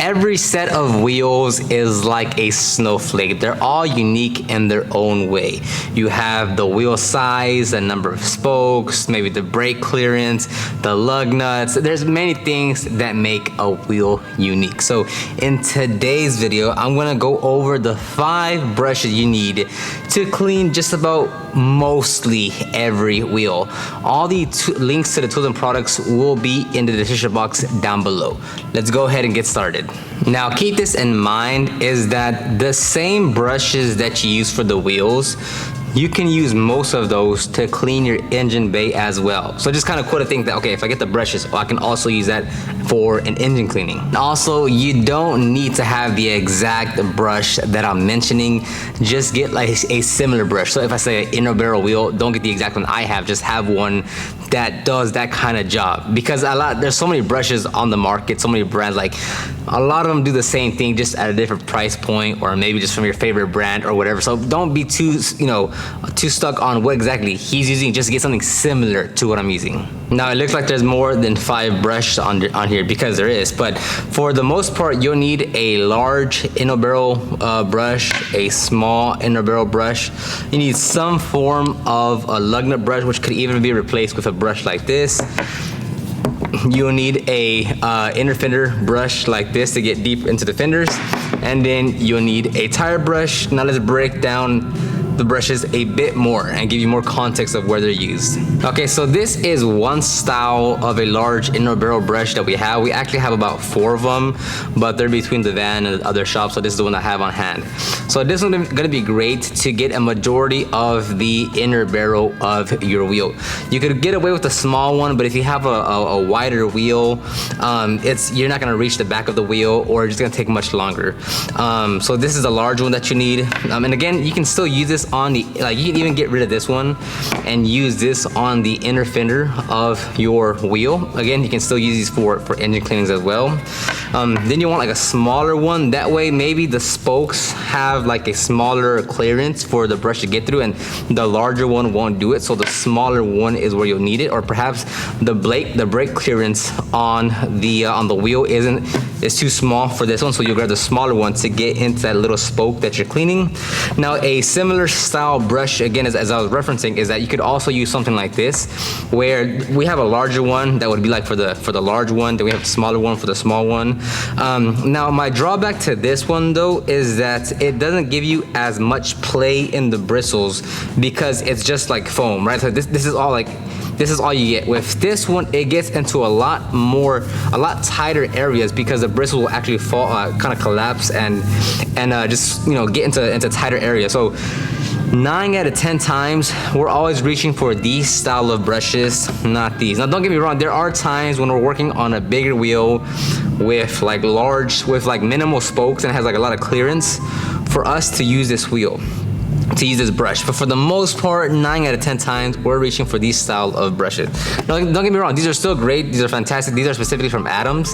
Every set of wheels is like a snowflake. They're all unique in their own way. You have the wheel size, the number of spokes, maybe the brake clearance, the lug nuts. There's many things that make a wheel unique. So in today's video, I'm gonna go over the 5 brushes you need to clean just about mostly every wheel. All the links to the tools and products will be in the description box down below. Let's go ahead and get started. Now keep this in mind, is that the same brushes that you use for the wheels, you can use most of those to clean your engine bay as well. So just kind of cool to think that, okay, if I get the brushes, I can also use that for an engine cleaning. Also, you don't need to have the exact brush that I'm mentioning. Just get like a similar brush. So if I say an inner barrel wheel, don't get the exact one I have, just have one that does that kind of job. Because there's so many brushes on the market, so many brands, like a lot of them do the same thing just at a different price point, or maybe just from your favorite brand or whatever. So don't be too stuck on what exactly he's using. Just get something similar to what I'm using. Now it looks like there's more than 5 brushes on here, because there is, but for the most part you'll need a large inner barrel brush, a small inner barrel brush. You need some form of a lug nut brush, which could even be replaced with a brush like this. You'll need a inner fender brush like this to get deep into the fenders, and then you'll need a tire brush. Now let's break down the brushes a bit more and give you more context of where they're used. Okay, so this is one style of a large inner barrel brush that we have. We actually have about 4 of them, but they're between the van and the other shop, so this is the one I have on hand. So this one's gonna be great to get a majority of the inner barrel of your wheel. You could get away with the small one, but if you have a wider wheel, you're not gonna reach the back of the wheel, or it's gonna take much longer. So this is a large one that you need. And again, you can still use this on the, you can even get rid of this one and use this on the inner fender of your wheel. Again, you can still use these for engine cleanings as well. Then you want like a smaller one. That way maybe the spokes have like a smaller clearance for the brush to get through, and the larger one won't do it. So the smaller one is where you'll need it. Or perhaps the brake clearance on the wheel is too small for this one, so you'll grab the smaller one to get into that little spoke that you're cleaning. Now a similar style brush, again, as I was referencing, is that you could also use something like this, where we have a larger one that would be like for the large one, then we have a smaller one for the small one. Now my drawback to this one though is that it doesn't give you as much play in the bristles, because it's just like foam, right? So this is all you get. With this one, it gets into a lot tighter areas, because the bristles will actually fall, kind of collapse and just get into tighter areas. So 9 out of 10 times, we're always reaching for these style of brushes, not these. Now don't get me wrong, there are times when we're working on a bigger wheel with minimal spokes and it has like a lot of clearance, for us to use this this brush. But for the most part, 9 out of 10 times, we're reaching for these style of brushes. Now, don't get me wrong, these are still great, these are fantastic, these are specifically from Adams,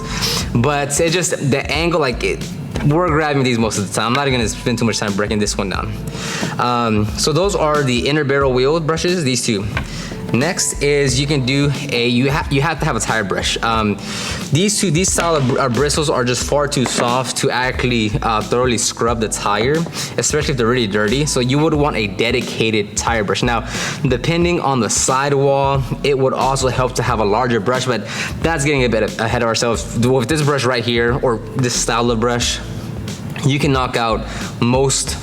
but it's just the angle, we're grabbing these most of the time. I'm not even gonna spend too much time breaking this one down. So those are the inner barrel wheel brushes, these 2. Next is you can do you have to have a tire brush. These style of bristles are just far too soft to actually thoroughly scrub the tire, especially if they're really dirty. So you would want a dedicated tire brush. Now, depending on the sidewall, it would also help to have a larger brush, but that's getting a bit ahead of ourselves. With this brush right here, or this style of brush, you can knock out most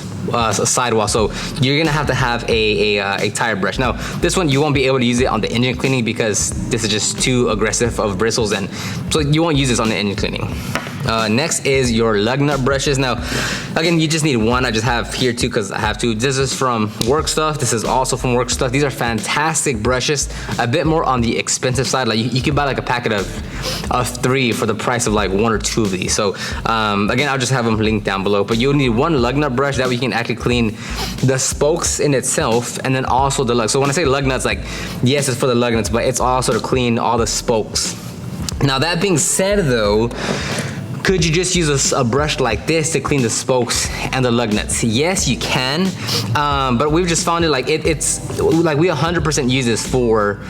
sidewall. So you're gonna have to have a tire brush. Now this one, you won't be able to use it on the engine cleaning, because this is just too aggressive of bristles, and so you won't use this on the engine cleaning. Next is your lug nut brushes. Now, again, you just need one. I just have here 2 because I have 2. This is from Work Stuff. This is also from Work Stuff. These are fantastic brushes, a bit more on the expensive side. Like you could buy like a packet of 3 for the price of like 1 or 2 of these. So again, I'll just have them linked down below. But you'll need one lug nut brush, that way you can actually clean the spokes in itself, and then also the lug. So when I say lug nuts, like, yes, it's for the lug nuts, but it's also to clean all the spokes. Now that being said though, Could you just use a brush like this to clean the spokes and the lug nuts? Yes, you can, but we've just found it like it's like we 100% use this for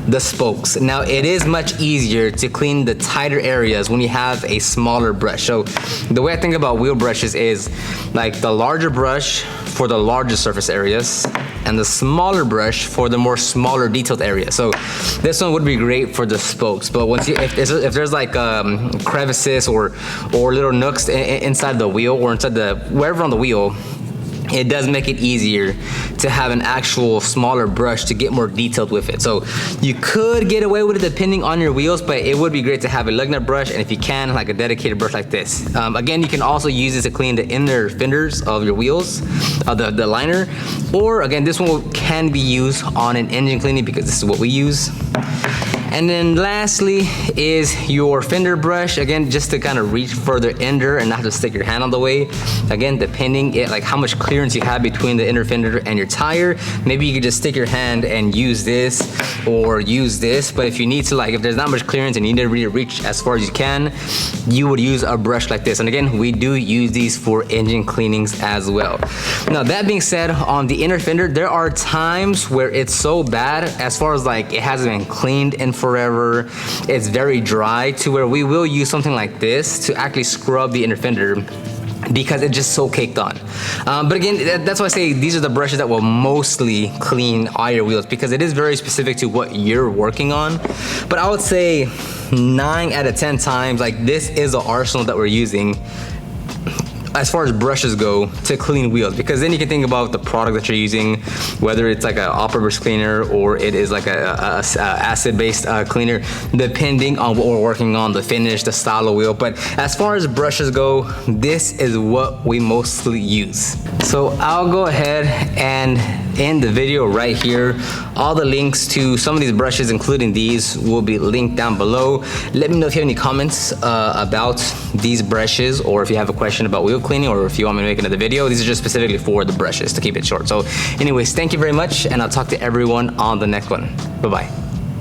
the spokes. Now it is much easier to clean the tighter areas when you have a smaller brush. So the way I think about wheel brushes is like the larger brush for the larger surface areas and the smaller brush for the more smaller detailed areas. So this one would be great for the spokes, but once you, if there's like crevices or little nooks inside the wheel or inside the wherever on the wheel, it does make it easier to have an actual smaller brush to get more detailed with it. So you could get away with it depending on your wheels, but it would be great to have a lug nut brush, and if you can, like a dedicated brush like this. Again, you can also use this to clean the inner fenders of your wheels, the liner, or again, this one can be used on an engine cleaning because this is what we use. And then lastly is your fender brush, again, just to kind of reach further in there and not have to stick your hand on the way. Again, depending like how much clearance you have between the inner fender and your tire, maybe you could just stick your hand and use this or use this. But if you need to, like if there's not much clearance and you need to really reach as far as you can, you would use a brush like this. And again, we do use these for engine cleanings as well. Now that being said, on the inner fender, there are times where it's so bad as far as like it hasn't been cleaned in forever, it's very dry, to where we will use something like this to actually scrub the inner fender because it's just so caked on. But again, that's why I say these are the brushes that will mostly clean all your wheels, because it is very specific to what you're working on. But I would say 9 out of 10 times, like this is the arsenal that we're using as far as brushes go to clean wheels, because then you can think about the product that you're using, whether it's like an all-purpose cleaner or it is like a acid-based cleaner, depending on what we're working on, the finish, the style of wheel. But as far as brushes go, this is what we mostly use. So I'll go ahead and end the video right here. All the links to some of these brushes, including these, will be linked down below. Let me know if you have any comments about these brushes, or if you have a question about wheel cleaning, or if you want me to make another video. These are just specifically for the brushes, to keep it short. So anyways, thank you very much, and I'll talk to everyone on the next one. Bye-bye.